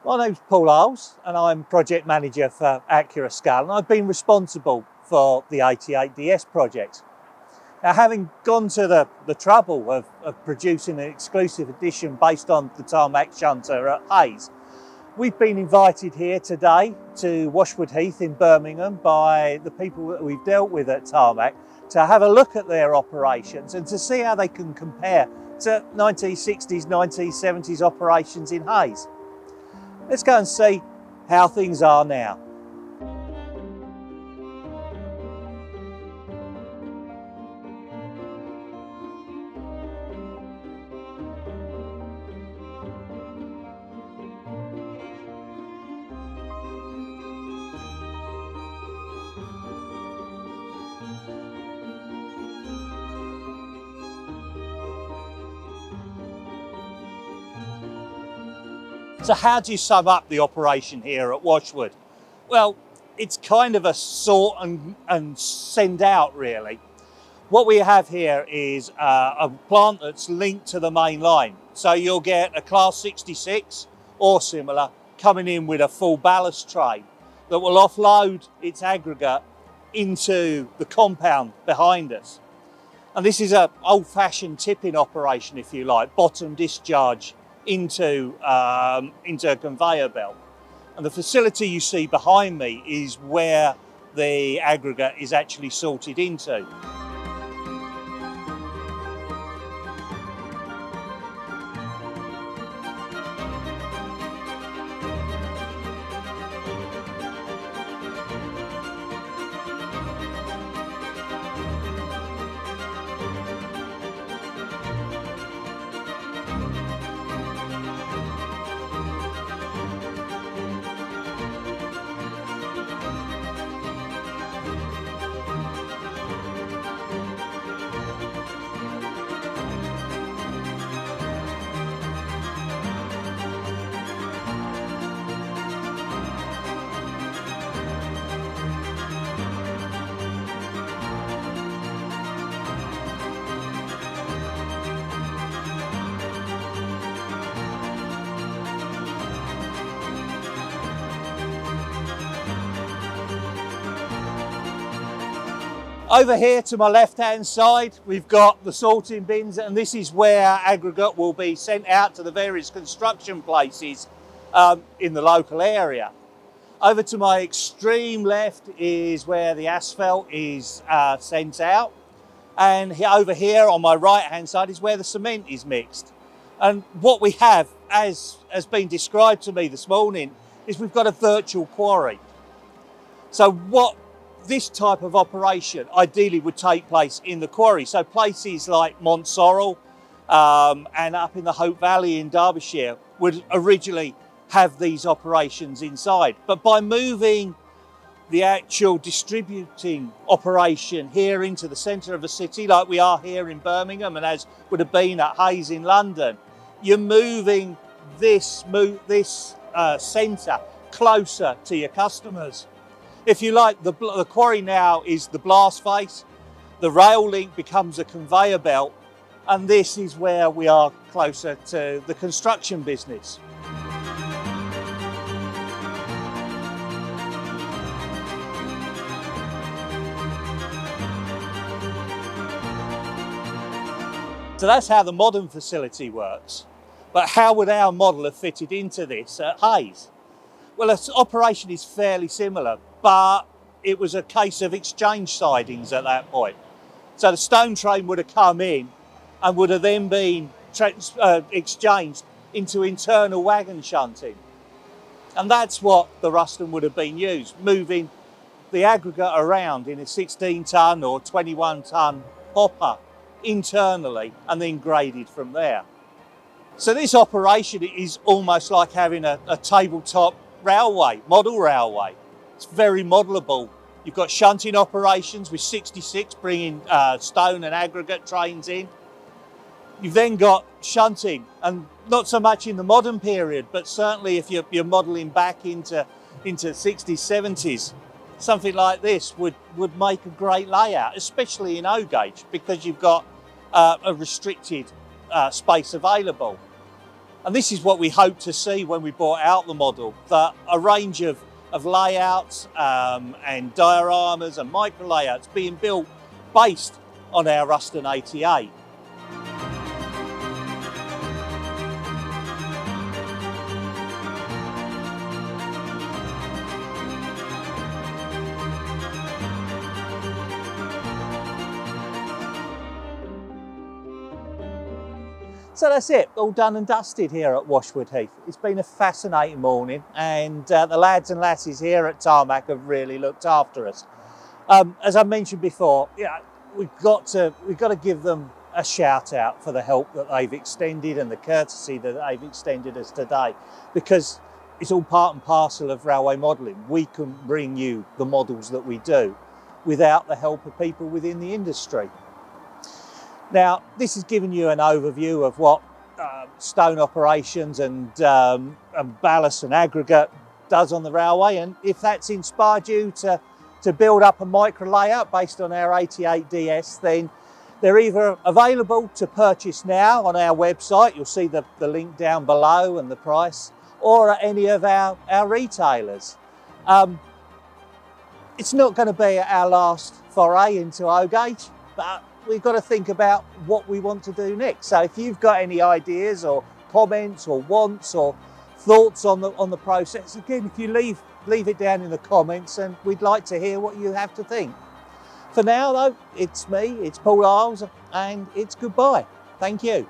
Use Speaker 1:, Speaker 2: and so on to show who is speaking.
Speaker 1: My name's Paul Howes and I'm project manager for Accurascale, and I've been responsible for the 88DS project. Now, having gone to the trouble of producing an exclusive edition based on the Tarmac shunter at Hayes, we've been invited here today to Washwood Heath in Birmingham by the people that we've dealt with at Tarmac to have a look at their operations and to see how they can compare to 1960s, 1970s operations in Hayes. Let's go and see how things are now. So how do you sum up the operation here at Washwood? Well, it's kind of a sort and send out really. What we have here is a plant that's linked to the main line. So you'll get a class 66 or similar coming in with a full ballast train that will offload its aggregate into the compound behind us. And this is an old-fashioned tipping operation, if you like, bottom discharge into a conveyor belt. And the facility you see behind me is where the aggregate is actually sorted into. Over here to my left-hand side, we've got the sorting bins, and this is where aggregate will be sent out to the various construction places in the local area. Over to my extreme left is where the asphalt is sent out. And over here on my right-hand side is where the cement is mixed. And what we have, as has been described to me this morning, is we've got a virtual quarry. So what this type of operation ideally would take place in the quarry. So places like Montsorrel and up in the Hope Valley in Derbyshire would originally have these operations inside. But by moving the actual distributing operation here into the centre of the city, like we are here in Birmingham and as would have been at Hayes in London, you're moving this centre closer to your customers. If you like, the quarry now is the blast face, the rail link becomes a conveyor belt, and this is where we are closer to the construction business. So that's how the modern facility works. But how would our model have fitted into this at Hayes? Well, its operation is fairly similar, but it was a case of exchange sidings at that point. So the stone train would have come in and would have then been exchanged into internal wagon shunting. And that's what the Ruston would have been used, moving the aggregate around in a 16-tonne or 21-tonne hopper internally and then graded from there. So this operation is almost like having a tabletop railway, model railway. It's very modelable. You've got shunting operations with 66 bringing stone and aggregate trains in. You've then got shunting, and not so much in the modern period, but certainly if you're modelling back into 60s, 70s, something like this would make a great layout, especially in O-gauge, because you've got a restricted space available. And this is what we hope to see when we brought out the model, that a range of layouts and dioramas and micro layouts being built based on our Ruston 88. So that's it, all done and dusted here at Washwood Heath. It's been a fascinating morning, and the lads and lasses here at Tarmac have really looked after us. As I mentioned before, we've got to give them a shout out for the help that they've extended and the courtesy that they've extended us today, because it's all part and parcel of railway modelling. We couldn't bring you the models that we do without the help of people within the industry. Now, this has given you an overview of what stone operations and ballast and aggregate does on the railway, and if that's inspired you to build up a micro layout based on our 88DS, then they're either available to purchase now on our website, you'll see the link down below and the price, or at any of our retailers. It's not going to be our last foray into O-gauge, but we've got to think about what we want to do next. So if you've got any ideas or comments or wants or thoughts on the process, again, if you leave it down in the comments, and we'd like to hear what you have to think. For now though, it's me, it's Paul Isles, and it's goodbye. Thank you.